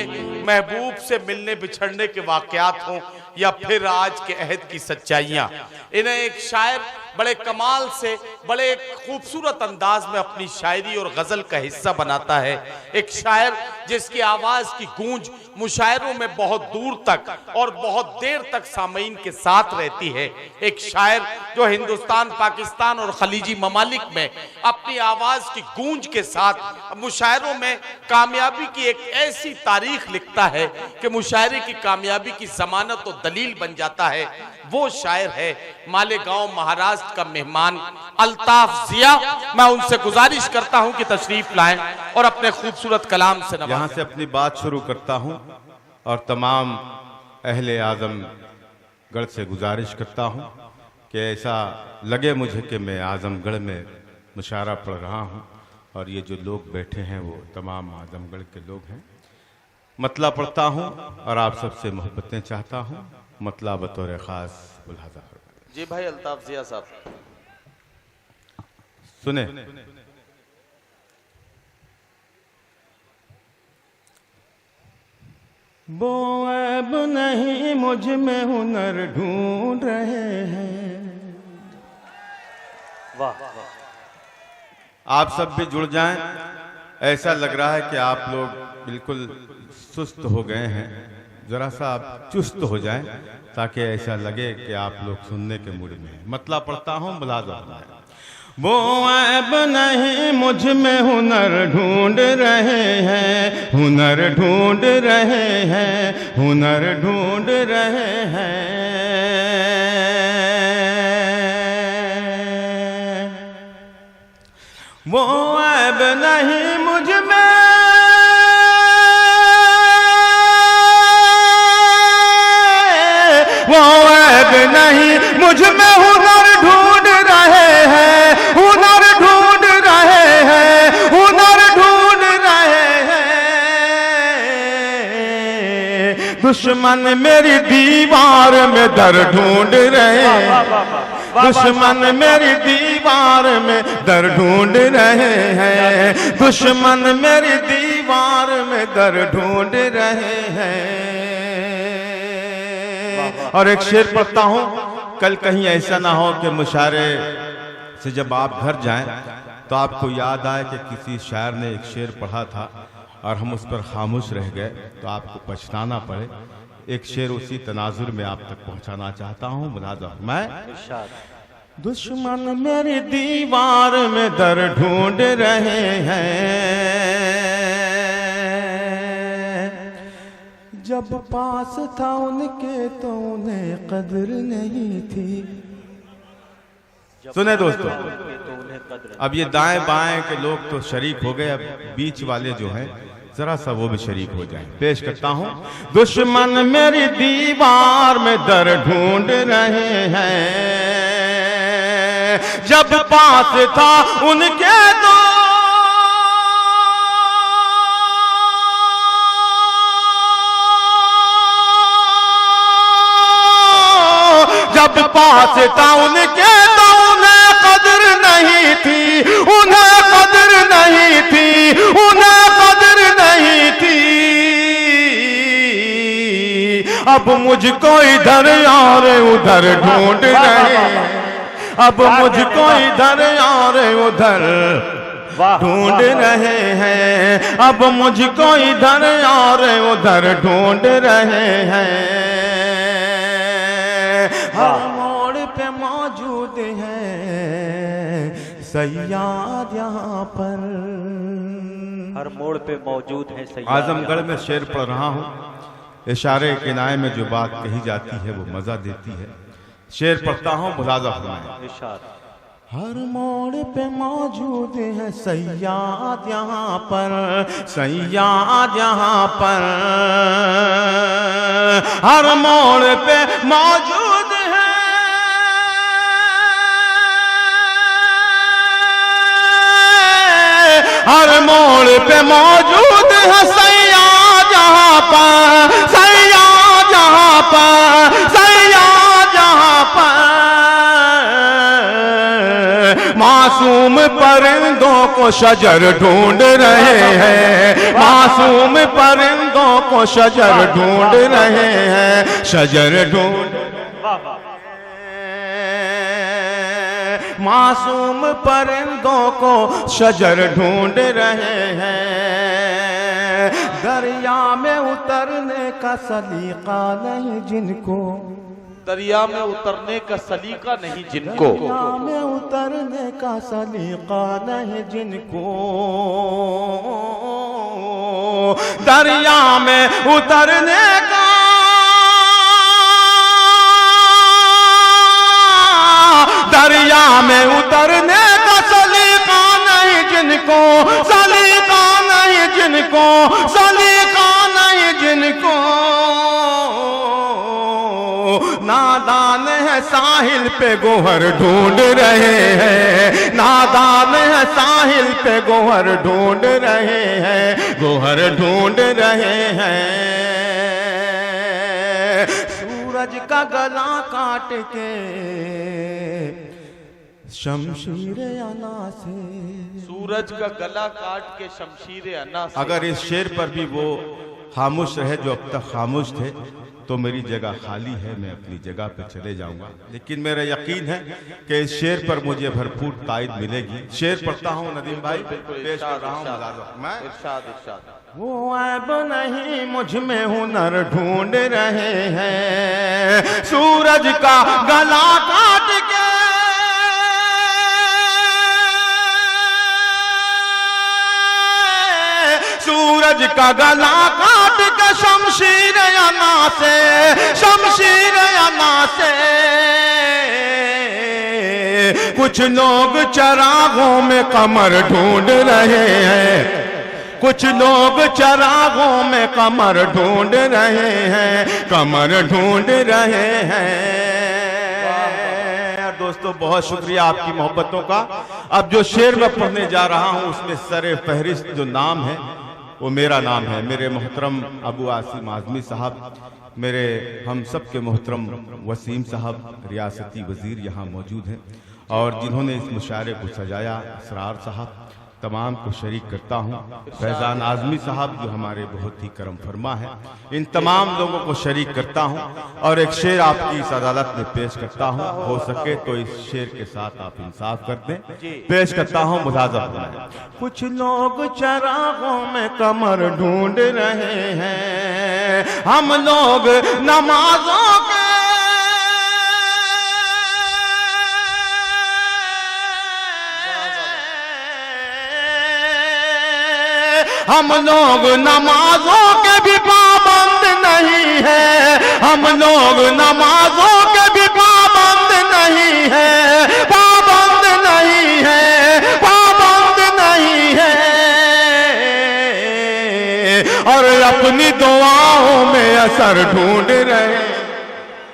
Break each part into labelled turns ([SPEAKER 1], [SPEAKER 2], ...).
[SPEAKER 1] लिए महबूब से मिलने बिछड़ने के वाकयात हों या फिर आज के अहद की सच्चाइयां, इन्हें एक शायर बड़े कमाल से बड़े खूबसूरत अंदाज में अपनी शायरी और गजल का हिस्सा बनाता है। एक शायर जिसकी आवाज की गूंज मुशायरों में बहुत दूर तक और बहुत देर तक सामीन के साथ रहती है। एक शायर जो हिंदुस्तान, पाकिस्तान और खलीजी ममालिक में अपनी आवाज की गूंज के साथ मुशायरों में कामयाबी की एक ऐसी तारीख लिखता है कि मुशायरे की कामयाबी की जमानत और दलील बन जाता है। वो शायर है मालेगांव महाराष्ट्र का मेहमान अल्ताफ जिया। मैं उनसे गुजारिश करता हूं कि तशरीफ लाएं और अपने खूबसूरत कलाम से
[SPEAKER 2] यहाँ से अपनी बात शुरू करता हूं और तमाम अहले आजमगढ़ से गुजारिश करता हूं कि ऐसा लगे मुझे कि मैं आजमगढ़ में मुशायरा पढ़ रहा हूं और ये जो लोग बैठे हैं वो तमाम आजमगढ़ के लोग हैं। मतला पढ़ता हूं और आप सबसे मोहब्बतें चाहता हूं। मतला बतौर खास मुलाजा।
[SPEAKER 1] जी भाई अल्ताफ जिया साहब
[SPEAKER 2] सुने। वो ऐब नहीं मुझ में हुनर ढूंढ रहे हैं।
[SPEAKER 3] वाह।
[SPEAKER 2] आप सब भी जुड़ जाएं। ऐसा लग रहा है कि आप लोग बिल्कुल सुस्त हो गए हैं, जरा सा आप चुस्त हो जाएं ताकि ऐसा लगे कि आप लोग सुनने के मूड में हैं। मतला पढ़ता हूं, मुलाजा। वो ऐब नहीं मुझ में हुनर ढूंढ रहे हैं, हुनर ढूंढ रहे हैं, हुनर ढूंढ रहे हैं। वो ऐब नहीं मुझ में, वो ऐब नहीं मुझ में हुनर ढूंढ रहे हैं, हुनर ढूंढ रहे हैं, हुनर ढूंढ रहे हैं। दुश्मन मेरी दीवार में दर ढूंढ रहे हैं, दुश्मन मेरी दीवार में दर ढूंढ रहे हैं, दुश्मन मेरी दीवार में दर ढूंढ रहे हैं। और एक शेर पढ़ता हूं, कल कहीं ऐसा ना हो कि मुशायरे से जब आप घर जाएं तो आपको याद आए कि किसी शायर ने एक शेर पढ़ा था और हम उस पर खामोश रह गए तो आपको पछताना पड़े। एक शेर उसी तनाजुर में आप तक पहुंचाना चाहता हूं। मुलाजा। मैं दुश्मन मेरी दीवार में दर ढूंढ रहे हैं, जब पास था उनके तो उन्हें कदर नहीं थी। सुने दोस्तों, अब ये दाएं बाएं के लोग तो शरीक हो गए, अब बीच वाले जो हैं जरा सा वो भी शरीक हो जाए। पेश करता हूं। दुश्मन मेरी दीवार में दर ढूंढ रहे हैं, जब पास था उनके तो जब पास था उनके तो उन्हें कदर नहीं थी, उन्हें कदर नहीं थी, उन्हें कदर नहीं थी। अब मुझको इधर और उधर ढूंढ रहे, अब मुझको इधर और उधर ढूंढ रहे हैं, अब मुझको इधर और उधर ढूंढ रहे हैं। हर मोड़ पे मौजूद है सैयाद यहाँ पर,
[SPEAKER 3] हर मोड़ पे मौजूद है सैयाद।
[SPEAKER 2] आजमगढ़ में शेर पढ़ रहा हूँ। इशारे किनारे में जो बात कही जाती है वो मजा देती है। शेर पढ़ता हूँ, मुलाजा फरमाएं। हर मोड़ पे मौजूद है सैयाद यहाँ पर, सैयाद यहाँ पर, हर मोड़ पे मौजूद है, हर मोड़ पे मौजूद है सैयाद यहाँ पर, सैयाद यहाँ पर, सैयाद यहाँ पर। मासूम परिंदों को शजर ढूंढ रहे हैं, मासूम परिंदों को शजर ढूंढ रहे हैं, शजर ढूंढ, मासूम परिंदों को शजर ढूंढ रहे हैं। दरिया में उतरने का सलीका नहीं जिनको,
[SPEAKER 1] दरिया में उतरने का सलीका नहीं जिनको,
[SPEAKER 2] दरिया में उतरने का सलीका नहीं जिनको, दरिया में उतरने का, दरिया में उतरने का सलीका नहीं जिनको, सलीका नहीं जिनको, सलीका नहीं जिनको, नादान है साहिल पे गोहर ढूंढ रहे हैं, नादान है साहिल पे गोहर ढूंढ रहे हैं, गोहर ढूंढ रहे हैं। सूरज का गला काट के शमशीर अना से,
[SPEAKER 1] सूरज का गला काट के शमशीर अना से।
[SPEAKER 2] अगर इस शेर पर भी वो खामोश रहे जो अब तक खामोश थे तो मेरी जगह खाली है, मैं अपनी जगह पे चले जाऊंगा। लेकिन मेरा यकीन है कि इस शेर पर मुझे भरपूर तायद मिलेगी। शेर पढ़ता हूँ नदीम भाई, पेश कर रहा हूँ मैं। वो ऐब नहीं मुझ में हुनर ढूंढ रहे हैं, सूरज का गला काट के, सूरज का गला काट के शमशीर अना से, शमशीर अना से। कुछ लोग चरागों में कमर ढूंढ रहे हैं, कुछ लोग चरागों में कमर ढूंढ रहे हैं, कमर ढूंढ रहे हैं। दोस्तों बहुत शुक्रिया आपकी मोहब्बतों का। अब जो शेर मैं पढ़ने जा रहा हूं उसमें सरे फहरिस्त जो नाम है वो मेरा नाम है। मेरे मोहतरम अबू आसिम आज़मी साहब, मेरे हम सब के मोहतरम वसीम साहब रियासती वज़ीर यहाँ मौजूद हैं, और जिन्होंने इस मुशायरे को सजाया असरार साहब, तमाम को शरीक करता हूँ। फैज़ान आज़मी साहब जो हमारे बहुत ही करम फरमा है, इन तमाम लोगों को शरीक करता हूँ। और एक शेर आपकी इस अदालत में पेश करता हूँ, हो सके तो इस शेर के साथ आप इंसाफ कर दें। पेश करता हूँ मुलाज़म में। कुछ लोग चरागों में कमर ढूंढ रहे हैं, हम लोग नमाजों के, हम लोग नमाजों के भी पाबंद नहीं है, हम लोग नमाजों के भी पाबंद नहीं है, पाबंद नहीं है, पाबंद नहीं है। और अपनी दुआओं में असर ढूंढ रहे।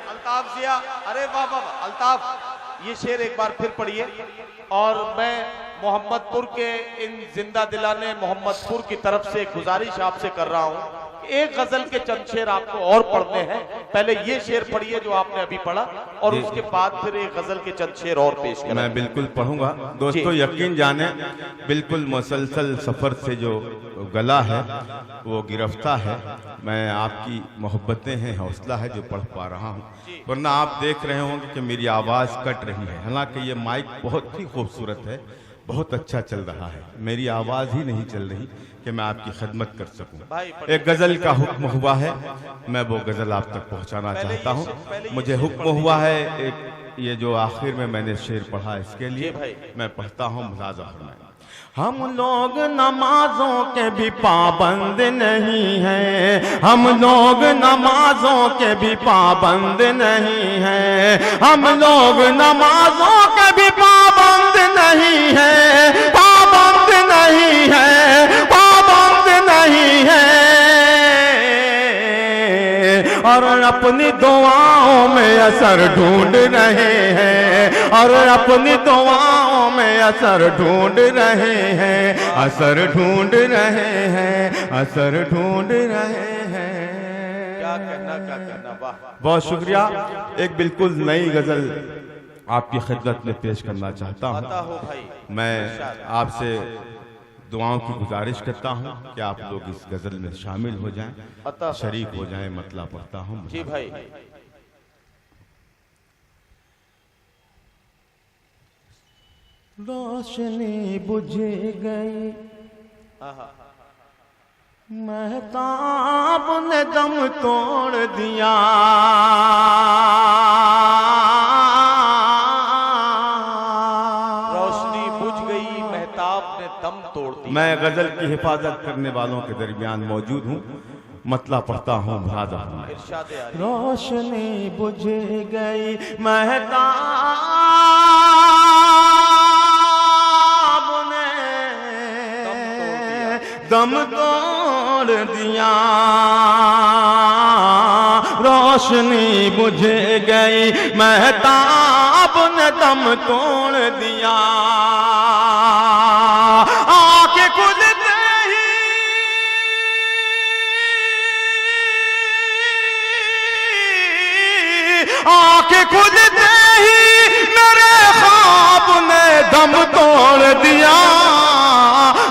[SPEAKER 1] अल्ताफ जिया, अरे वाह वाह अल्ताफ, ये शेर एक बार फिर पढ़िए। और मैं मोहम्मदपुर के इन जिंदा दिलाने मोहम्मदपुर की तरफ से गुजारिश आपसे कर रहा हूं, एक गजल के चंद शेर आपको और पढ़ने हैं। पहले ये शेर पढ़िए जो आपने अभी पढ़ा, और उसके बाद फिर एक गजल के चंद शेर और पेश करें।
[SPEAKER 2] मैं बिल्कुल पढ़ूंगा। दोस्तों यकीन जाने, बिल्कुल मुसलसल सफर से जो गला है वो गिरफ्तार है। मैं आपकी मोहब्बतें हैं, हौसला है जो पढ़ पा रहा हूँ, वरना आप देख रहे होंगे कि मेरी आवाज़ कट रही है। हालांकि ये माइक बहुत ही खूबसूरत है, बहुत अच्छा चल रहा है, मेरी आवाज़ ही नहीं चल रही कि मैं आपकी खिदमत कर सकूं। एक गज़ल का हुक्म हुआ है, मैं वो गज़ल आप तक पहुंचाना चाहता हूं। मुझे हुक्म हुआ है एक ये जो आखिर में मैंने शेर पढ़ा, इसके लिए मैं पढ़ता हूं मुलाज़ा फरमाएं। हम लोग नमाजों के भी पाबंद नहीं हैं, हम लोग नमाजों के भी पाबंद नहीं हैं, हम लोग नमाजों के भी पाबंद नहीं हैं, पाबंद नहीं हैं, पाबंद नहीं हैं। और अपनी दुआओं में असर ढूंढ रहे हैं, और अपनी दुआओं में असर ढूंढ रहे हैं, असर ढूंढ रहे हैं, असर ढूंढ रहे हैं।
[SPEAKER 1] क्या कहना वाह।
[SPEAKER 2] बहुत शुक्रिया। एक बिल्कुल नई गजल आपकी खिदमत में पेश करना चाहता हूँ। मैं आपसे दुआओं की गुजारिश करता हूँ कि आप लोग इस गजल में शामिल हो जाएं,
[SPEAKER 1] अता
[SPEAKER 2] शरीक हो जाएं। मतला पढ़ता हूँ।
[SPEAKER 1] जी भाई।
[SPEAKER 2] रोशनी बुझ गई, महताब ने दम तोड़ दिया,
[SPEAKER 1] रोशनी बुझ गई, महताब ने दम तोड़ दिया।
[SPEAKER 2] मैं गजल की हिफाजत करने वालों के दरमियान मौजूद हूँ। मतला पढ़ता हूँ।
[SPEAKER 1] इरशाद आली।
[SPEAKER 2] रोशनी बुझ गई, महताब ने दम तोड़ दिया, रोशनी बुझ गई, महताब ने दम तोड़ दिया, आंखें खुलते ही आंखें खुलते ही मेरे ख्वाब ने दम तोड़ दिया,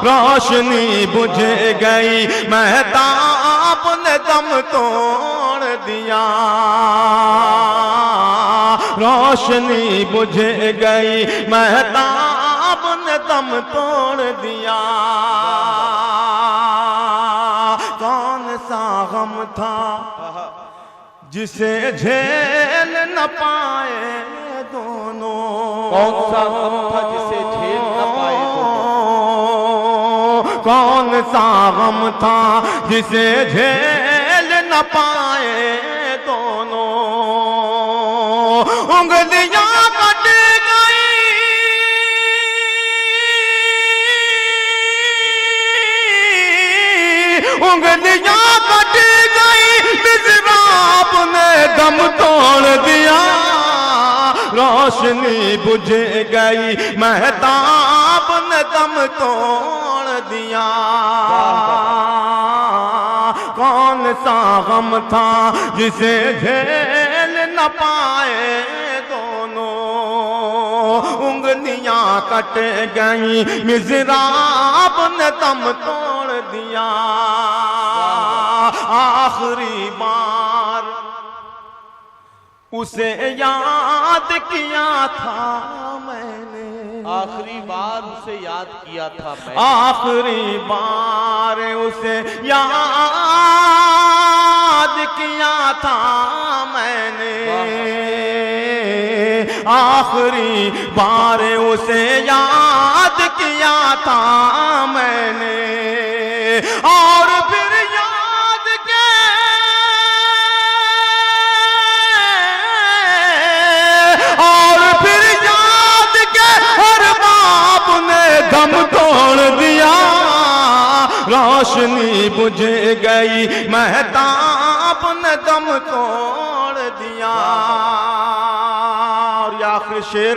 [SPEAKER 2] रोशनी बुझ गई, महताब ने दम तोड़ दिया, रोशनी बुझ गई, महताब ने दम तोड़ दिया। कौन सा गम था जिसे झेल न पाए दोनों,
[SPEAKER 1] कौन सा गम था जिसे झेल न पाए दोनों,
[SPEAKER 2] कौन सा गम था जिसे झेल न पाए दोनों, उंगलियां कट गई, उंगलियां कट गई, मिज़राब ने दम तोड़ दिया, रोशनी बुझ गई, महताब ने दम तोड़ दिया। कौन सा गम था जिसे झेल न पाए दोनों, उंगलियां कट गई, मिज़राब ने दम तोड़ दिया। आखिरी बार उसे याद किया था मैंने,
[SPEAKER 1] आखिरी बार उसे याद किया था मैंने,
[SPEAKER 2] आखिरी बार उसे याद किया था मैंने, आखिरी बार उसे याद किया था मैंने, और फिर याद के और फिर याद के हर बाप ने दम तोड़ दिया, रोशनी बुझ गई, महताब ने दम तोड़ दिया। और ये आखिरी शेर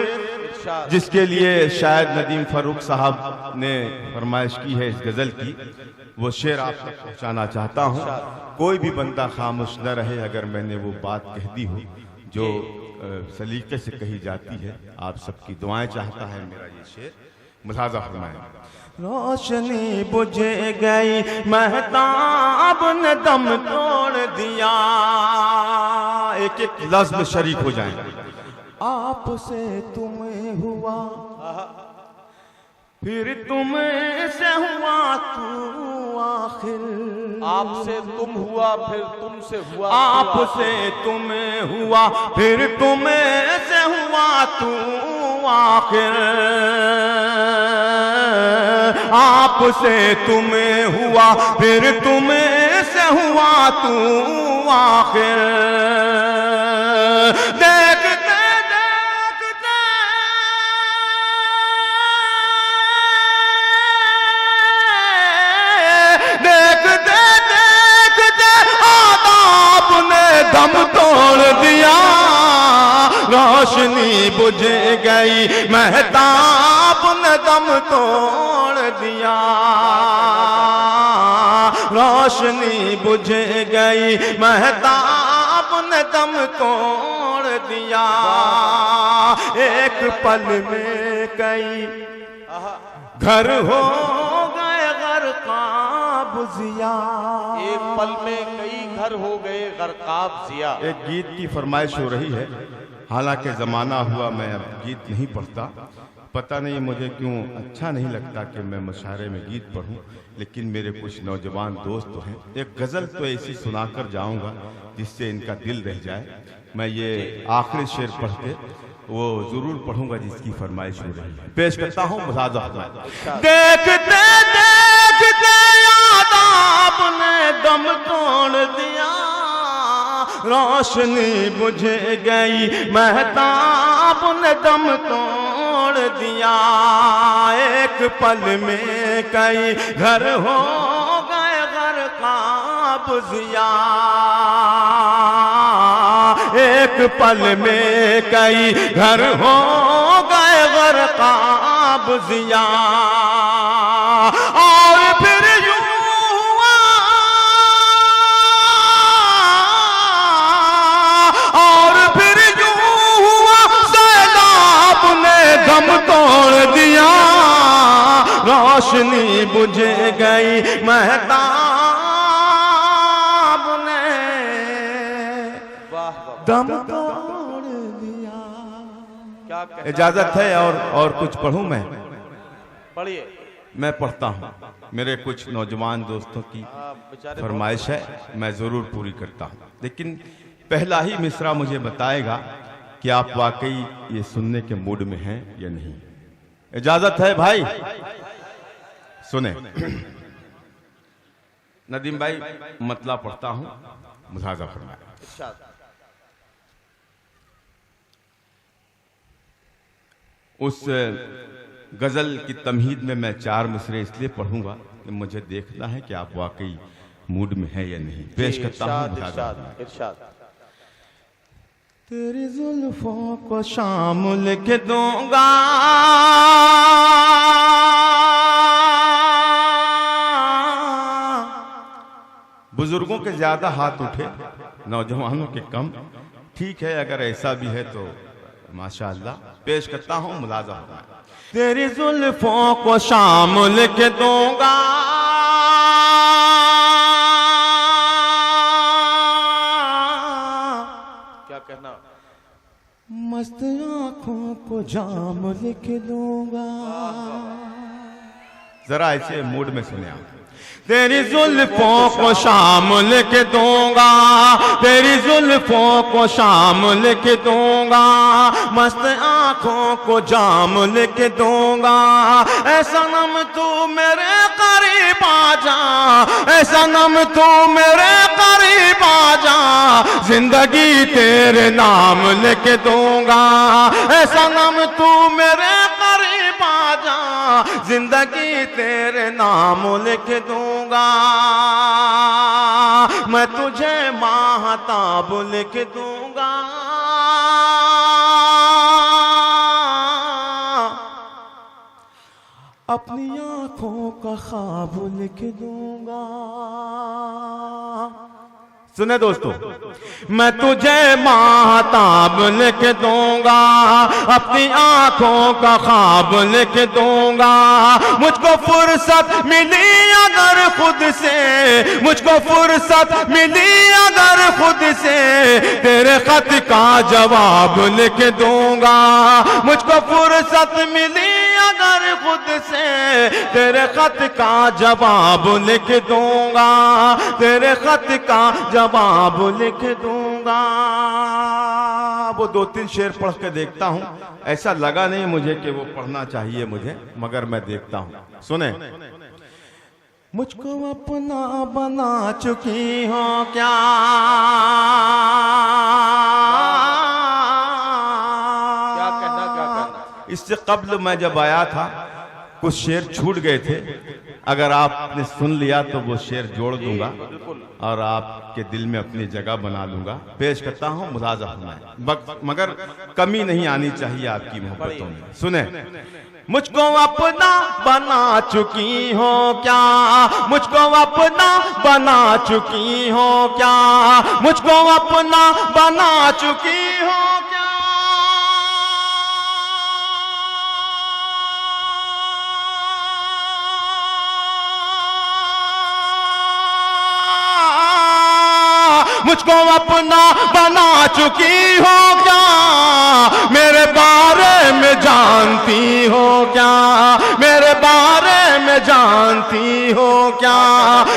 [SPEAKER 2] जिसके लिए शायद नदीम फारूक साहब ने फरमाइश की है इस गजल की, वो शेर आप तक पहुंचाना चाहता हूं। कोई भी बंदा खामोश न रहे अगर मैंने वो बात कह दी हो जो सलीके से कही जाती है। आप सबकी दुआएं चाहता है मेरा ये शेर, मुलाजा फरमाएं। रोशनी बुझ गई, महताब ने दम तोड़ दिया। एक एक लफ्ज में शरीक हो जाएं। आपसे तुम्हें हुआ, फिर तुमसे हुआ तू आखिर,
[SPEAKER 1] आपसे तुम हुआ फिर तुमसे हुआ,
[SPEAKER 2] आपसे तुम्हें हुआ फिर तुमसे हुआ तू आखिर, आपसे तुम्हें हुआ फिर तुमसे हुआ तू आखिर, देखते देखते देखते आदाब ने दम तोड़ दिया, रोशनी बुझ गई, महताब ने दम तोड़ दिया, रोशनी बुझ गई, महताब ने दम तोड़ दिया। एक पल में कई घर हो गए जिया।
[SPEAKER 1] एक पल में कई घर हो गए गर्काब जिया।
[SPEAKER 2] एक गीत की फरमाइश हो रही है, हालांकि ज़माना हुआ मैं अब गीत नहीं पढ़ता। पता नहीं मुझे क्यों अच्छा नहीं लगता कि मैं मुशायरे में गीत पढ़ूं, लेकिन मेरे कुछ नौजवान दोस्त हैं। एक गज़ल तो ऐसी सुनाकर जाऊंगा जिससे इनका दिल रह जाए। मैं ये आखिरी शेर पढ़ के वो ज़रूर पढ़ूंगा जिसकी फरमाइश हो रही है। पेश करता हूँ मुलाजा फरमाए। देखते देखते याद आपने दम तोड़ दिया, रोशनी बुझ गई महताब ने दम तोड़ दिया। एक पल में कई घर हो गए गर्काब जिया। एक पल में कई घर हो गए गर्काब जिया। और फिर यूं हुआ, और फिर यूं हुआ सैलाब ने दम तोड़ दिया। रोशनी बुझ गई महताब ने दम तोड़ दिया।
[SPEAKER 1] क्या कहना?
[SPEAKER 2] इजाजत है और कुछ पढ़ूं मैं?
[SPEAKER 1] पढ़िए।
[SPEAKER 2] मैं पढ़ता हूँ। मेरे कुछ नौजवान दोस्तों की
[SPEAKER 1] बेचारे
[SPEAKER 2] फरमाइश है, मैं जरूर पूरी करता हूँ। लेकिन पहला ही मिसरा मुझे बताएगा कि आप वाकई ये सुनने के मूड में हैं या नहीं। इजाजत है भाई? सुने। नदीम भाई मतला पढ़ता हूँ, मुलाजा फरमाए।
[SPEAKER 1] इरशाद।
[SPEAKER 2] उस गजल की तमहीद में मैं 4 मिसरे इसलिए पढ़ूंगा कि मुझे देखना है कि आप वाकई मूड में हैं या नहीं। पेश करता हूँ मुलाजा।
[SPEAKER 1] इरशाद।
[SPEAKER 2] तेरी जुल्फों को शाम लिख दूंगा, बुजुर्गों के ज्यादा हाथ उठे, नौजवानों के कम। ठीक है, अगर ऐसा भी है तो माशाअल्लाह। पेश करता हूँ मुलाजा। तेरी जुल्फों को शाम लिख दूंगा,
[SPEAKER 1] क्या कहना?
[SPEAKER 2] मस्त आंखों को जाम लिख दूंगा। जरा ऐसे मूड में सुने आप। तेरी जुल्फों को शाम लिख दूंगा, तेरी जुल्फों को शाम लिख दूंगा, मस्त आंखों को जाम लिख दूंगा। ऐसा नम तू मेरे करीब आ जा, ऐसा नम तू मेरे करीब आ जा, जिंदगी तेरे नाम लिख दूंगा। ऐसा नम तू मेरे करीब आ जा, जिंदगी तेरे नाम लिख दूंगा। मैं तुझे माहताब लिख दूंगा, अपनी आंखों का ख्वाब लिख दूंगा। सुने दोस्तों, मैं तुझे माहताब लिख दूंगा, अपनी आंखों का ख्वाब लिख दूंगा। मुझको फुर्सत मिली अगर खुद से, मुझको फुर्सत मिली अगर खुद से, तेरे खत का जवाब लिख दूंगा। मुझको फुर्सत मिली अगर खुद से, तेरे खत का जवाब लिख दूंगा, तेरे खत का जवाब लिख दूंगा। वो 2-3 शेर पढ़ के देखता हूं। ऐसा लगा नहीं मुझे कि वो पढ़ना चाहिए मुझे, मगर मैं देखता हूं। सुने। मुझको अपना बना चुकी हो क्या,
[SPEAKER 1] क्या कहना?
[SPEAKER 2] इससे कब्ल मैं जब आया था कुछ शेर छूट गए थे, अगर आपने सुन लिया तो वो शेर जोड़ दूंगा और आपके दिल में अपनी जगह बना लूंगा। पेश करता हूँ मुलाजा फरमाए, मगर कमी नहीं आनी चाहिए आपकी मोहब्बतों में। सुने। मुझको अपना बना चुकी हो क्या, मुझको अपना बना चुकी हो क्या, मुझको अपना बना चुकी हो क्या, मुझको अपना बना चुकी हो क्या, मेरे बारे में जानती हो क्या, मेरे बारे में जानती हो क्या,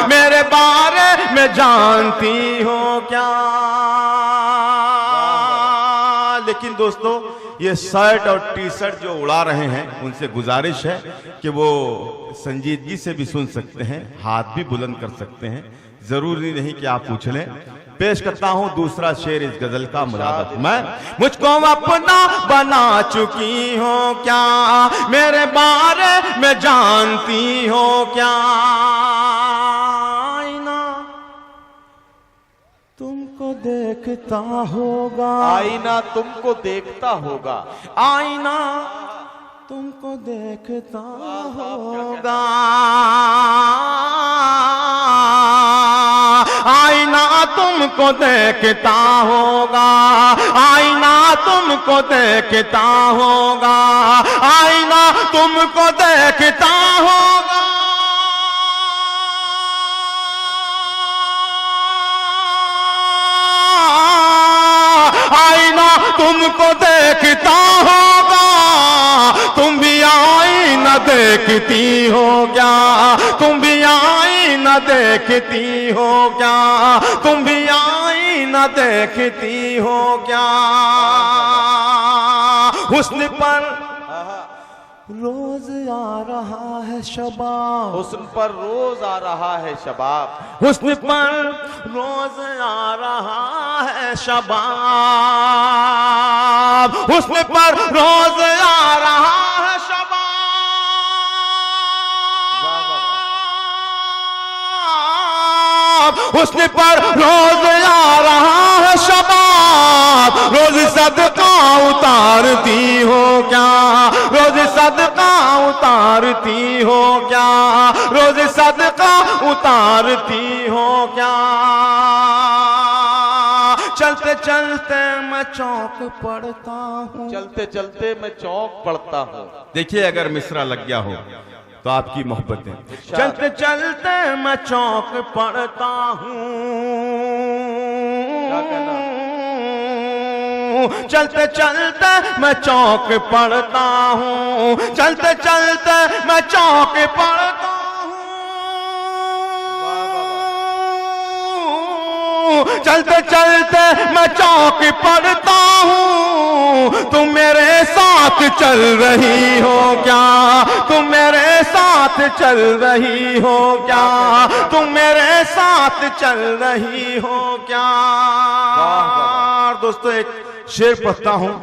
[SPEAKER 2] मेरे बारे में जानती हो क्या। लेकिन दोस्तों ये शर्ट और टी शर्ट जो उड़ा रहे हैं उनसे गुजारिश है कि वो संजीदगी से भी सुन सकते हैं, हाथ भी बुलंद कर सकते हैं, जरूरी नहीं कि आप पूछ लें। पेश करता हूं दूसरा शेर इस गजल का मुराद मैं। मुझको अपना बना चुकी हो क्या, मेरे बारे में जानती हो क्या, आईना तुमको देखता होगा,
[SPEAKER 1] आईना तुमको देखता होगा,
[SPEAKER 2] आईना तुमको देखता होगा, आईना तुमको देखता होगा, आईना तुमको देखता होगा, आईना तुमको देखता होगा, आईना तुमको देखता होगा, तुम भी आईना देखती हो क्या, तुम भी आईना देखती हो क्या, तुम भी आईना देखती हो क्या। हुस्न पर रोज आ रहा है शबाब,
[SPEAKER 1] हुस्न पर रोज आ रहा है शबाब,
[SPEAKER 2] हुस्न पर रोज आ रहा है शबाब, हुस्न पर रोज आ रहा है शबाब, हुस्न पर रोज आ रहा है शबाब, रोज सदका उतारती हो क्या, रोज सदका उतारती हो क्या, रोज सदका उतारती हो क्या। चलते चलते मैं चौक पड़ता हूँ,
[SPEAKER 1] चलते चलते मैं चौक पड़ता हूँ।
[SPEAKER 2] देखिए अगर मिसरा लग गया हो तो आपकी मोहब्बतें। चलते चलते मैं चौक पड़ता हूँ,
[SPEAKER 1] क्या कहना?
[SPEAKER 2] चलते चलते मैं चौक पड़ता हूँ, चलते चलते मैं चौक पड़ता हूँ, चलते चलते मैं चौक पड़ता हूँ, तुम मेरे साथ चल रही हो क्या, तुम मेरे साथ चल रही हो क्या, तुम मेरे साथ चल रही हो क्या। दोस्तों एक शेर पढ़ता हूँ,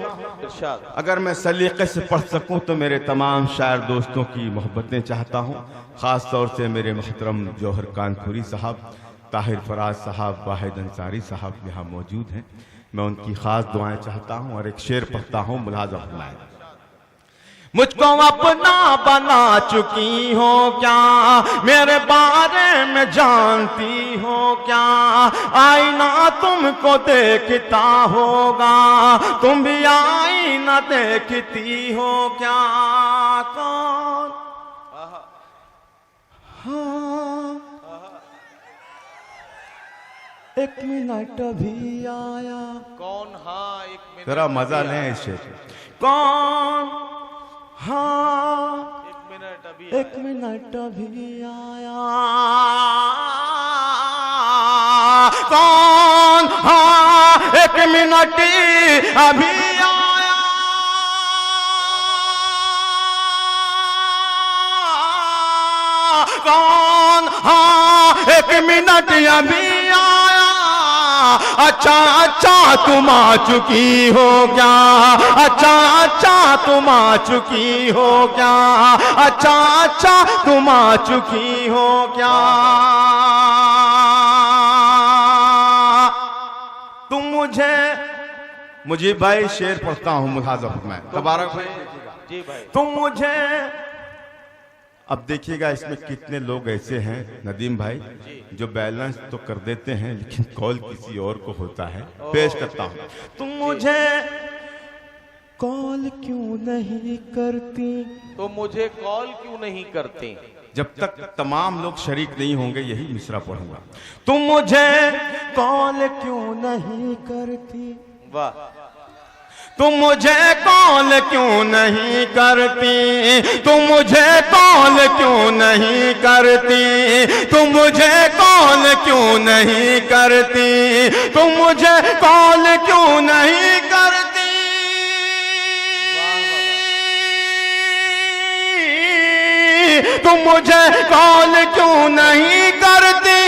[SPEAKER 2] अगर मैं सलीके से पढ़ सकूं तो मेरे तमाम शायर दोस्तों की मोहब्बतें चाहता हूँ, ख़ास तौर से मेरे मोहतरम जौहर कानपुरी साहब, ताहिर फराज साहब, वाहिद अंसारी साहब यहाँ मौजूद हैं, मैं उनकी ख़ास दुआएं चाहता हूँ और एक शेर पढ़ता हूँ, मुलाज़ा फरमाएं। मुझको अपना बना चुकी हो क्या, मेरे बारे में जानती हो क्या, आईना तुमको देखता होगा, तुम भी आईना देखती हो क्या। कौन हाँ एक मिनट अभी आया,
[SPEAKER 1] कौन हाँ एक मिनट
[SPEAKER 2] जरा मजा लें इस शेर। कौन हाँ एक मिनट अभी आया, कौन हाँ एक मिनट अभी आया, कौन हाँ एक मिनट अभी आया, अच्छा अच्छा तुम आ चुकी हो क्या, अच्छा अच्छा तुम आ चुकी हो क्या, अच्छा अच्छा तुम आ चुकी हो क्या। तुम मुझे भाई शेर पढ़ता हूँ, मुलाज़ा फरमाएं। तबारक भाई
[SPEAKER 1] जी भाई।
[SPEAKER 2] तुम मुझे, अब देखिएगा इसमें कितने लोग ऐसे हैं नदीम भाई जो बैलेंस तो कर देते हैं लेकिन कॉल किसी और को होता है। पेश करता हूं, तुम मुझे कॉल क्यों नहीं करती,
[SPEAKER 1] तो मुझे कॉल क्यों नहीं करती,
[SPEAKER 2] जब तक तमाम लोग शरीक नहीं होंगे यही मिसरा पढ़ूंगा। तुम मुझे कॉल क्यों नहीं करती,
[SPEAKER 1] वाह,
[SPEAKER 2] तुम मुझे कॉल क्यों नहीं करती, तुम मुझे कॉल क्यों नहीं करती, तुम मुझे कॉल क्यों नहीं करती, तुम मुझे कॉल क्यों नहीं करती, तुम मुझे कॉल क्यों नहीं करती,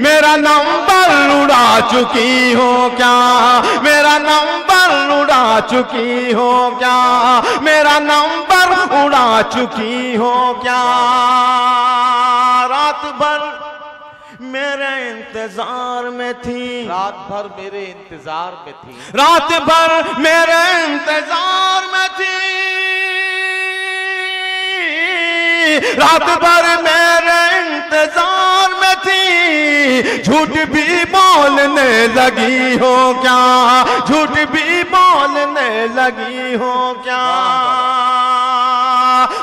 [SPEAKER 2] मेरा नंबर उड़ा चुकी हो क्या, मेरा नंबर उड़ा चुकी हो क्या, मेरा नंबर उड़ा चुकी हो क्या, रात भर मेरे इंतजार में थी,
[SPEAKER 1] रात भर मेरे इंतजार में थी,
[SPEAKER 2] रात भर मेरे इंतजार में थी, रात भर मेरे इंतजार में थी, झूठ भी बोलने लगी हो क्या, झूठ भी बोलने लगी हो क्या।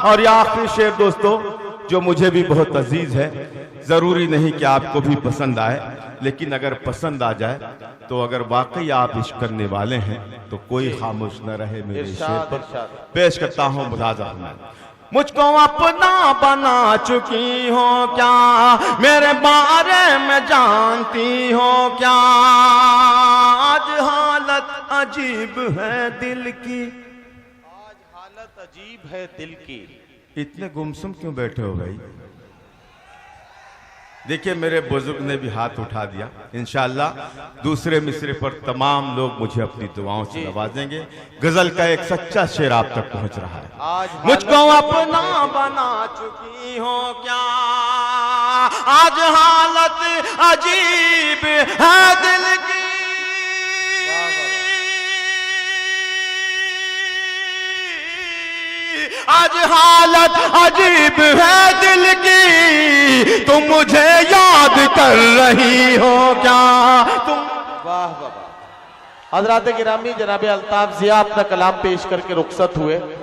[SPEAKER 2] और ये आखिरी शेर दोस्तों जो मुझे भी बहुत अजीज है, जरूरी नहीं कि आपको भी पसंद आए, लेकिन अगर पसंद आ जाए तो अगर वाकई आप इश्क करने वाले हैं तो कोई खामोश न रहे मेरे शेर पर। पेश करता हूं मुलाजा रहमान। मुझको अपना बना चुकी हो क्या, मेरे बारे में जानती हो क्या, आज हालत अजीब है दिल की,
[SPEAKER 1] आज हालत अजीब है दिल की।
[SPEAKER 2] इतने गुमसुम क्यों बैठे हो भाई? देखिए मेरे बुजुर्ग ने भी हाथ उठा दिया। इंशाअल्लाह दूसरे मिसरे पर तमाम लोग मुझे अपनी दुआओं से नवाजेंगे। गजल का एक सच्चा शेर आप तक पहुंच रहा है।
[SPEAKER 1] आज
[SPEAKER 2] मुझको अपना बना चुकी हो क्या, आज हालत अजीब है दिल की, आज हालत अजीब है दिल की, तुम मुझे याद कर रही हो क्या, तुम।
[SPEAKER 1] वाह वाह। हजरात गिरामी जनाब अल्ताफ जिया अपना कलाम पेश करके रुखसत हुए।